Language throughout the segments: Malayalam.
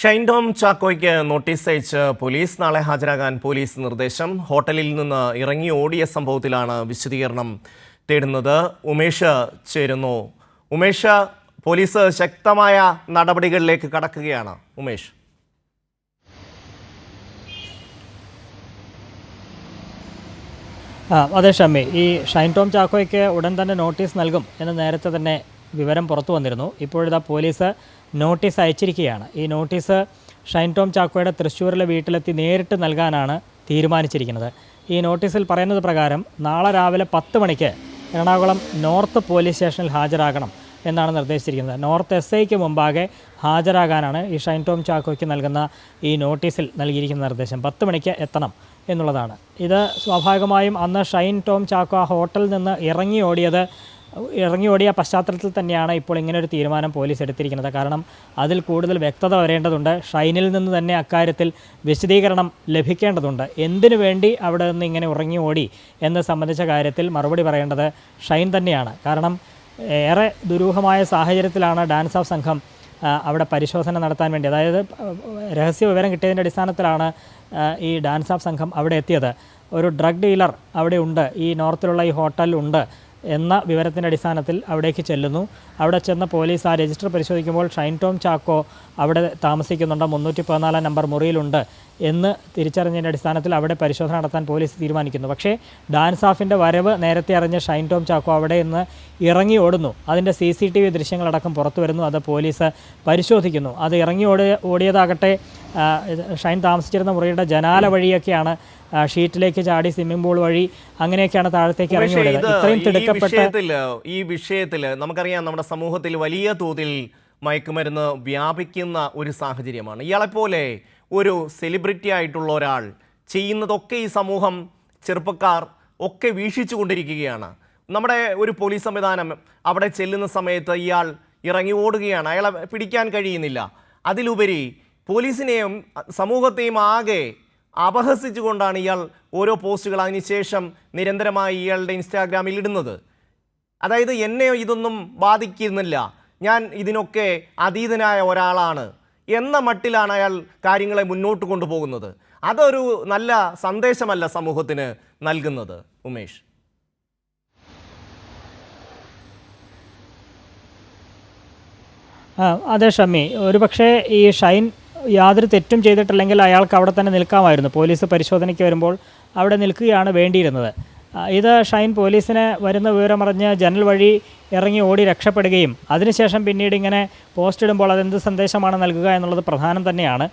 ഷൈൻ ടോം ചാക്കോയ്ക്ക് നോട്ടീസ് അയച്ച് പോലീസ്. നാളെ ഹാജരാകാൻ പോലീസ് നിർദ്ദേശം. ഹോട്ടലിൽ നിന്ന് ഇറങ്ങി ഓടിയ സംഭവത്തിലാണ് വിശദീകരണം തേടുന്നത്. ഉമേഷ് ചേരുന്നു. ഉമേഷ്, പോലീസ് ശക്തമായ നടപടികളിലേക്ക് കടക്കുകയാണ്. ഉമേഷ്. അതെ ഷമ്മി, ഈ ഷൈൻ ടോം ചാക്കോയ്ക്ക് ഉടൻ തന്നെ നോട്ടീസ് നൽകും എന്ന് നേരത്തെ തന്നെ വിവരം പുറത്തു വന്നിരുന്നു. ഇപ്പോഴിതാ പോലീസ് നോട്ടീസ് അയച്ചിരിക്കുകയാണ്. ഈ നോട്ടീസ് ഷൈൻ ടോം ചാക്കോയുടെ തൃശ്ശൂരിലെ വീട്ടിലെത്തി നേരിട്ട് നൽകാനാണ് തീരുമാനിച്ചിരിക്കുന്നത്. ഈ നോട്ടീസിൽ പറയുന്നത് പ്രകാരം നാളെ രാവിലെ 10 മണിക്ക് എറണാകുളം നോർത്ത് പോലീസ് സ്റ്റേഷനിൽ ഹാജരാകണം എന്നാണ് നിർദ്ദേശിച്ചിരിക്കുന്നത്. നോർത്ത് SIക്ക് മുമ്പാകെ ഹാജരാകാനാണ് ഈ ഷൈൻ ടോം ചാക്കോയ്ക്ക് നൽകുന്ന ഈ നോട്ടീസിൽ നൽകിയിരിക്കുന്ന നിർദ്ദേശം. 10 മണിക്ക് എത്തണം എന്നുള്ളതാണ്. ഇത് സ്വാഭാവികമായും അന്ന് ഷൈൻ ടോം ചാക്കോ ആ ഹോട്ടലിൽ നിന്ന് ഇറങ്ങി ഓടിയ പശ്ചാത്തലത്തിൽ തന്നെയാണ് ഇപ്പോൾ ഇങ്ങനൊരു തീരുമാനം പോലീസ് എടുത്തിരിക്കുന്നത്. കാരണം അതിൽ കൂടുതൽ വ്യക്തത വരേണ്ടതുണ്ട്. ഷൈനിൽ നിന്ന് തന്നെ അക്കാര്യത്തിൽ വിശദീകരണം ലഭിക്കേണ്ടതുണ്ട്. എന്തിനു വേണ്ടി അവിടെ നിന്ന് ഇങ്ങനെ ഇറങ്ങി ഓടി എന്ന് സംബന്ധിച്ച കാര്യത്തിൽ മറുപടി പറയേണ്ടത് ഷൈൻ തന്നെയാണ്. കാരണം ഏറെ ദുരൂഹമായ സാഹചര്യത്തിലാണ് ഡാൻസ് ഓഫ് സംഘം അവിടെ പരിശോധന നടത്താൻ വേണ്ടി, അതായത് രഹസ്യ വിവരം കിട്ടിയതിൻ്റെ അടിസ്ഥാനത്തിലാണ് ഈ ഡാൻസ് ഓഫ് സംഘം അവിടെ എത്തിയത്. ഒരു ഡ്രഗ് ഡീലർ അവിടെ ഉണ്ട്, ഈ നോർത്തിലുള്ള ഈ ഹോട്ടലിലുണ്ട് എന്ന വിവരത്തിൻ്റെ അടിസ്ഥാനത്തിൽ അവിടേക്ക് ചെല്ലുന്നു. അവിടെ ചെന്ന പോലീസ് ആ രജിസ്റ്റർ പരിശോധിക്കുമ്പോൾ ഷൈൻ ടോം ചാക്കോ അവിടെ താമസിക്കുന്നുണ്ട്, 314 നമ്പർ മുറിയിലുണ്ട് എന്ന് തിരിച്ചറിഞ്ഞതിൻ്റെ അടിസ്ഥാനത്തിൽ അവിടെ പരിശോധന നടത്താൻ പോലീസ് തീരുമാനിക്കുന്നു. പക്ഷേ ഡാൻസ് ഓഫിൻ്റെ വരവ് നേരത്തെ അറിഞ്ഞ ഷൈൻ ടോം ചാക്കോ അവിടെ നിന്ന് ഇറങ്ങി ഓടുന്നു. അതിൻ്റെ CCTV ദൃശ്യങ്ങളടക്കം പുറത്തു വരുന്നു. അത് പോലീസ് പരിശോധിക്കുന്നു. അത് ഇറങ്ങി ഓടിയതാകട്ടെ ഷൈൻ താമസിച്ചിരുന്ന മുറിയുടെ ജനാല വഴിയൊക്കെയാണ്, ഷീറ്റിലേക്ക് ചാടി സ്വിമ്മിംഗ് പൂൾ വഴി അങ്ങനെയൊക്കെയാണ് താഴത്തേക്ക് ഇറങ്ങി ഓടിയത്. ഇത്രയും തിടുക്കപ്പെട്ട ഈ വിഷയത്തിൽ നമുക്കറിയാം, നമ്മുടെ സമൂഹത്തിൽ വലിയ തോതിൽ മയക്കുമരുന്ന് വ്യാപിക്കുന്ന ഒരു സാഹചര്യമാണ്. ഇയാളെപ്പോലെ ഒരു സെലിബ്രിറ്റി ആയിട്ടുള്ള ഒരാൾ ചെയ്യുന്നതൊക്കെ ഈ സമൂഹം, ചെറുപ്പക്കാർ ഒക്കെ വീക്ഷിച്ചു കൊണ്ടിരിക്കുകയാണ്. നമ്മുടെ ഒരു പോലീസ് സംവിധാനം അവിടെ ചെല്ലുന്ന സമയത്ത് ഇയാൾ ഇറങ്ങി ഓടുകയാണ്, അയാളെ പിടിക്കാൻ കഴിയുന്നില്ല. അതിലുപരി പോലീസിനെയും സമൂഹത്തെയും ആകെ അപഹസിച്ചുകൊണ്ടാണ് ഇയാൾ ഓരോ പോസ്റ്റുകൾ അതിനുശേഷം നിരന്തരമായി ഇയാളുടെ ഇൻസ്റ്റാഗ്രാമിൽ ഇടുന്നത്. അതായത് എന്നെ ഇതൊന്നും ബാധിക്കുന്നില്ല, ഞാൻ ഇതിനൊക്കെ അതീതനായ ഒരാളാണ് എന്ന മട്ടിലാണ് അയാൾ കാര്യങ്ങളെ മുന്നോട്ട് കൊണ്ടുപോകുന്നത്. അതൊരു നല്ല സന്ദേശമല്ല സമൂഹത്തിന് നൽകുന്നത്. ഉമേഷ്. അതെ ഷമ്മി, ഒരുപക്ഷെ ഈ ഷൈൻ യാതൊരു തെറ്റും ചെയ്തിട്ടില്ലെങ്കിൽ അയാൾക്ക് അവിടെ തന്നെ നിൽക്കാമായിരുന്നു. പോലീസ് പരിശോധനയ്ക്ക് വരുമ്പോൾ അവിടെ നിൽക്കുകയാണ് വേണ്ടിയിരുന്നത്. ഇത് ഷൈൻ പോലീസിന് വരുന്ന വിവരമറിഞ്ഞ് ജനൽ വഴി ഇറങ്ങി ഓടി രക്ഷപ്പെടുകയും അതിനുശേഷം പിന്നീട് ഇങ്ങനെ പോസ്റ്റ് ഇടുമ്പോൾ അതെന്ത് സന്ദേശമാണ് നൽകുക എന്നുള്ളത് പ്രധാനം തന്നെയാണ്.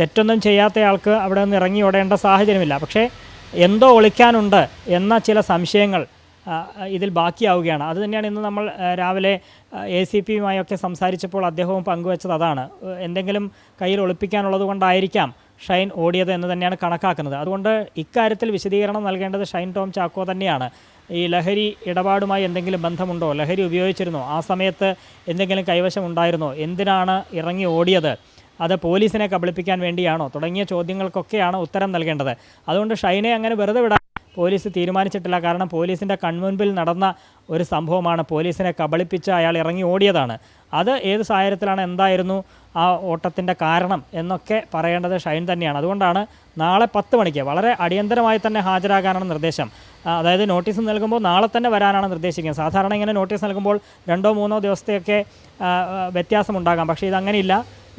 തെറ്റൊന്നും ചെയ്യാത്തയാൾക്ക് അവിടെ നിന്ന് ഇറങ്ങി ഓടേണ്ട സാഹചര്യമില്ല. പക്ഷേ എന്തോ ഒളിക്കാനുണ്ട് എന്ന ചില സംശയങ്ങൾ ഇതിൽ ബാക്കിയാവുകയാണ്. അതുതന്നെയാണ് ഇന്ന് നമ്മൾ രാവിലെ ACPയുമായൊക്കെ സംസാരിച്ചപ്പോൾ അദ്ദേഹവും പങ്കുവച്ചത് അതാണ്. എന്തെങ്കിലും കയ്യിൽ ഒളിപ്പിക്കാനുള്ളത് കൊണ്ടായിരിക്കാം ഷൈൻ ഓടിയത് എന്ന് തന്നെയാണ് കണക്കാക്കുന്നത്. അതുകൊണ്ട് ഇക്കാര്യത്തിൽ വിശദീകരണം നൽകേണ്ടത് ഷൈൻ ടോം ചാക്കോ തന്നെയാണ്. ഈ ലഹരി ഇടപാടുമായി എന്തെങ്കിലും ബന്ധമുണ്ടോ, ലഹരി ഉപയോഗിച്ചിരുന്നോ, ആ സമയത്ത് എന്തെങ്കിലും കൈവശം ഉണ്ടായിരുന്നോ, എന്തിനാണ് ഇറങ്ങി ഓടിയത്, അത് പോലീസിനെ കബളിപ്പിക്കാൻ വേണ്ടിയാണോ തുടങ്ങിയ ചോദ്യങ്ങൾക്കൊക്കെയാണ് ഉത്തരം നൽകേണ്ടത്. അതുകൊണ്ട് ഷൈനെ അങ്ങനെ വെറുതെ വിടാൻ പോലീസ് തീരുമാനിച്ചിട്ടില്ല. കാരണം പോലീസിൻ്റെ കൺമുൻപിൽ നടന്ന ഒരു സംഭവമാണ്. പോലീസിനെ കബളിപ്പിച്ച് അയാൾ ഇറങ്ങി ഓടിയതാണ്. അത് ഏത് സാഹചര്യത്തിലാണ്, എന്തായിരുന്നു ആ ഓട്ടത്തിൻ്റെ കാരണം എന്നൊക്കെ പറയേണ്ടത് ഷൈൻ തന്നെയാണ്. അതുകൊണ്ടാണ് നാളെ 10 മണിക്ക് വളരെ അടിയന്തരമായി തന്നെ ഹാജരാകാനാണ് നിർദ്ദേശം. അതായത് നോട്ടീസ് നൽകുമ്പോൾ നാളെ തന്നെ വരാനാണ് നിർദ്ദേശിക്കുന്നത്. സാധാരണ ഇങ്ങനെ നോട്ടീസ് നൽകുമ്പോൾ 2-3 ദിവസത്തെയൊക്കെ വ്യത്യാസമുണ്ടാകാം. പക്ഷേ ഇതങ്ങനെയില്ല.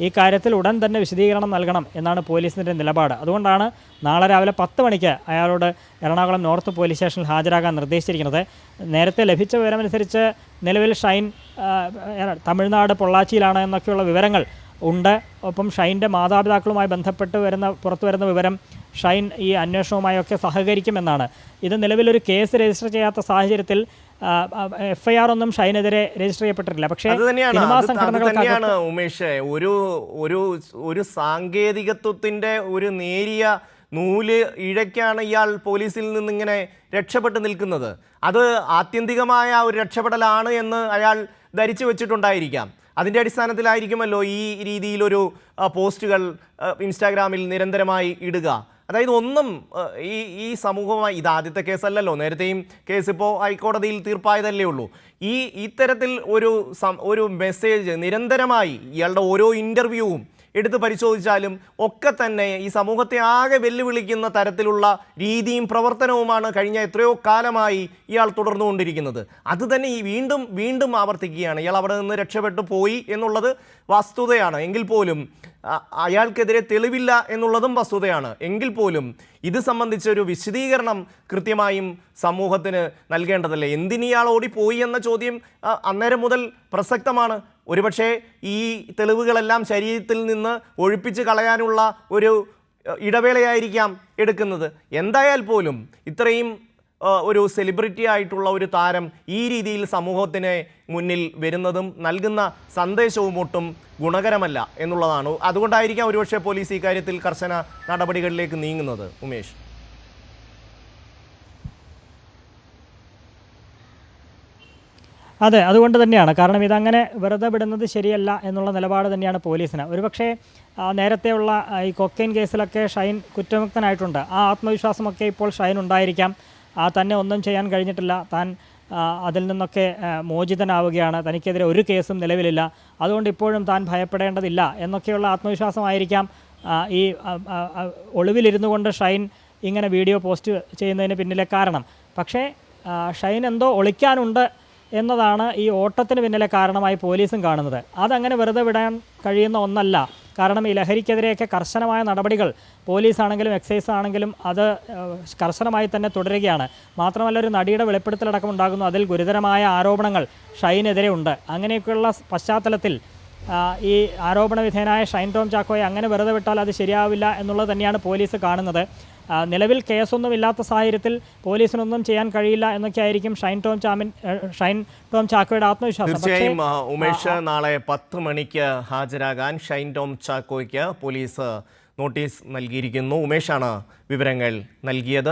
ഈ കാര്യത്തിൽ ഉടൻ തന്നെ വിശദീകരണം നൽകണം എന്നാണ് പോലീസിൻ്റെ നിലപാട്. അതുകൊണ്ടാണ് നാളെ രാവിലെ 10 മണിക്ക് അയാളോട് എറണാകുളം നോർത്ത് പോലീസ് സ്റ്റേഷനിൽ ഹാജരാകാൻ നിർദ്ദേശിച്ചിരിക്കുന്നത്. നേരത്തെ ലഭിച്ച വിവരമനുസരിച്ച് നിലവിൽ ഷൈൻ തമിഴ്നാട് പൊള്ളാച്ചിയിലാണ് എന്നൊക്കെയുള്ള വിവരങ്ങൾ ഉണ്ട്. ഒപ്പം ഷൈൻ്റെ മാതാപിതാക്കളുമായി ബന്ധപ്പെട്ട് പുറത്തു വരുന്ന വിവരം ഷൈൻ ഈ അന്വേഷണവുമായൊക്കെ സഹകരിക്കുമെന്നാണ്. ഇത് നിലവിലൊരു കേസ് രജിസ്റ്റർ ചെയ്യാത്ത സാഹചര്യത്തിൽ FIR ഒന്നും ഷൈനെതിരെ രജിസ്റ്റർ ചെയ്യപ്പെട്ടിട്ടില്ല. പക്ഷേ സിനിമാ സംഘടനകൾക്കാണ് ഉമേഷ് ഒരു സാങ്കേതികത്വത്തിൻ്റെ ഒരു നേരിയ നൂല് ഇഴയ്ക്കാണ് ഇയാൾ പോലീസിൽ നിന്നിങ്ങനെ രക്ഷപ്പെട്ട് നിൽക്കുന്നത്. അത് ആത്യന്തികമായ ഒരു രക്ഷപ്പെടലാണ് എന്ന് അയാൾ ധരിച്ചു വെച്ചിട്ടുണ്ടായിരിക്കാം. അതിൻ്റെ അടിസ്ഥാനത്തിലായിരിക്കുമല്ലോ ഈ രീതിയിലൊരു പോസ്റ്റുകൾ ഇൻസ്റ്റാഗ്രാമിൽ നിരന്തരമായി ഇടുക. അതായത് ഒന്നും ഈ സമൂഹമായി, ഇത് ആദ്യത്തെ കേസല്ലല്ലോ, നേരത്തെയും കേസ് ഇപ്പോൾ ഹൈക്കോടതിയിൽ തീർപ്പായതല്ലേ ഉള്ളൂ. ഇത്തരത്തിൽ ഒരു മെസ്സേജ് നിരന്തരമായി ഇയാളുടെ ഓരോ ഇൻ്റർവ്യൂവും എടുത്ത് പരിശോധിച്ചാലും ഒക്കെ തന്നെ ഈ സമൂഹത്തെ ആകെ വെല്ലുവിളിക്കുന്ന തരത്തിലുള്ള രീതിയും പ്രവർത്തനവുമാണ് കഴിഞ്ഞ എത്രയോ കാലമായി ഇയാൾ തുടർന്നുകൊണ്ടിരിക്കുന്നത്. അത് തന്നെ ഈ വീണ്ടും വീണ്ടും ആവർത്തിക്കുകയാണ്. ഇയാൾ അവിടെ നിന്ന് രക്ഷപ്പെട്ടു പോയി എന്നുള്ളത് വസ്തുതയാണ്. എങ്കിൽ പോലും അയാൾക്കെതിരെ തെളിവില്ല എന്നുള്ളതും വസ്തുതയാണ്. എങ്കിൽ പോലും ഇത് സംബന്ധിച്ചൊരു വിശദീകരണം കൃത്യമായും സമൂഹത്തിന് നൽകേണ്ടതല്ലേ? എന്തിനിയാൾ ഓടിപ്പോയി എന്ന ചോദ്യം അന്നേരം മുതൽ പ്രസക്തമാണ്. ഒരുപക്ഷെ ഈ തെളിവുകളെല്ലാം ശരീരത്തിൽ നിന്ന് ഒഴിപ്പിച്ച് കളയാനുള്ള ഒരു ഇടവേളയായിരിക്കാം എടുക്കുന്നത്. എന്തായാൽ പോലും ഇത്രയും ഒരു സെലിബ്രിറ്റി ആയിട്ടുള്ള ഒരു താരം ഈ രീതിയിൽ സമൂഹത്തിന് മുന്നിൽ വരുന്നതും നൽകുന്ന സന്ദേശവും ഒട്ടും ഗുണകരമല്ല എന്നുള്ളതാണ്. അതുകൊണ്ടായിരിക്കാം ഒരുപക്ഷെ പോലീസ് ഇക്കാര്യത്തിൽ കർശന നടപടികളിലേക്ക് നീങ്ങുന്നത്. ഉമേഷ്, അതെ, അതുകൊണ്ട് തന്നെയാണ്. കാരണം ഇതങ്ങനെ വെറുതെ വിടുന്നത് ശരിയല്ല എന്നുള്ള നിലപാട് തന്നെയാണ് പോലീസിന്. ഒരുപക്ഷെ നേരത്തെയുള്ള ഈ കൊക്കൈൻ കേസിലൊക്കെ ഷൈൻ കുറ്റമുക്തനായിട്ടുണ്ട്. ആ ആത്മവിശ്വാസമൊക്കെ ഇപ്പോൾ ഷൈൻ ഉണ്ടായിരിക്കാം. തന്നെ ഒന്നും ചെയ്യാൻ കഴിഞ്ഞിട്ടില്ല, താൻ അതിൽ നിന്നൊക്കെ മോചിതനാവുകയാണ്, തനിക്കെതിരെ ഒരു കേസും നിലവിലില്ല, അതുകൊണ്ട് ഇപ്പോഴും താൻ ഭയപ്പെടേണ്ടതില്ല എന്നൊക്കെയുള്ള ആത്മവിശ്വാസമായിരിക്കാം ഈ ഒളിവിലിരുന്നു കൊണ്ട് ഷൈൻ ഇങ്ങനെ വീഡിയോ പോസ്റ്റ് ചെയ്യുന്നതിന് പിന്നിലെ കാരണം. പക്ഷേ ഷൈൻ എന്തോ ഒളിക്കാനുണ്ട് എന്നതാണ് ഈ ഓട്ടത്തിന് പിന്നിലെ കാരണമായി പോലീസും കാണുന്നത്. അതങ്ങനെ വെറുതെ വിടാൻ കഴിയുന്ന ഒന്നല്ല. കാരണം ഈ ലഹരിക്കെതിരെയൊക്കെ കർശനമായ നടപടികൾ പോലീസാണെങ്കിലും എക്സൈസ് ആണെങ്കിലും അത് കർശനമായി തന്നെ തുടരുകയാണ്. മാത്രമല്ല, ഒരു നടിയുടെ വെളിപ്പെടുത്തലടക്കം ഉണ്ടാകുന്നു. അതിൽ ഗുരുതരമായ ആരോപണങ്ങൾ ഷൈനെതിരെ ഉണ്ട്. അങ്ങനെയൊക്കെയുള്ള പശ്ചാത്തലത്തിൽ ഈ ആരോപണ വിധേയനായ ഷൈൻ ടോം ചാക്കോയെ അങ്ങനെ വെറുതെ വിട്ടാൽ അത് ശരിയാവില്ല എന്നുള്ളത് തന്നെയാണ് പോലീസ് കാണുന്നത്. നിലവിൽ കേസൊന്നും ഇല്ലാത്ത സാഹചര്യത്തിൽ പോലീസിനൊന്നും ചെയ്യാൻ കഴിയില്ല എന്നൊക്കെ ആയിരിക്കും ഷൈൻ ടോം ചാക്കോയുടെ ആത്മവിശ്വാസം. തീർച്ചയായും ഉമേഷ്, നാളെ 10 മണിക്ക് ഹാജരാകാൻ ഷൈൻ ടോം ചാക്കോയ്ക്ക് പോലീസ് നോട്ടീസ് നൽകിയിരിക്കുന്നു. ഉമേഷാണ് വിവരങ്ങൾ നൽകിയത്.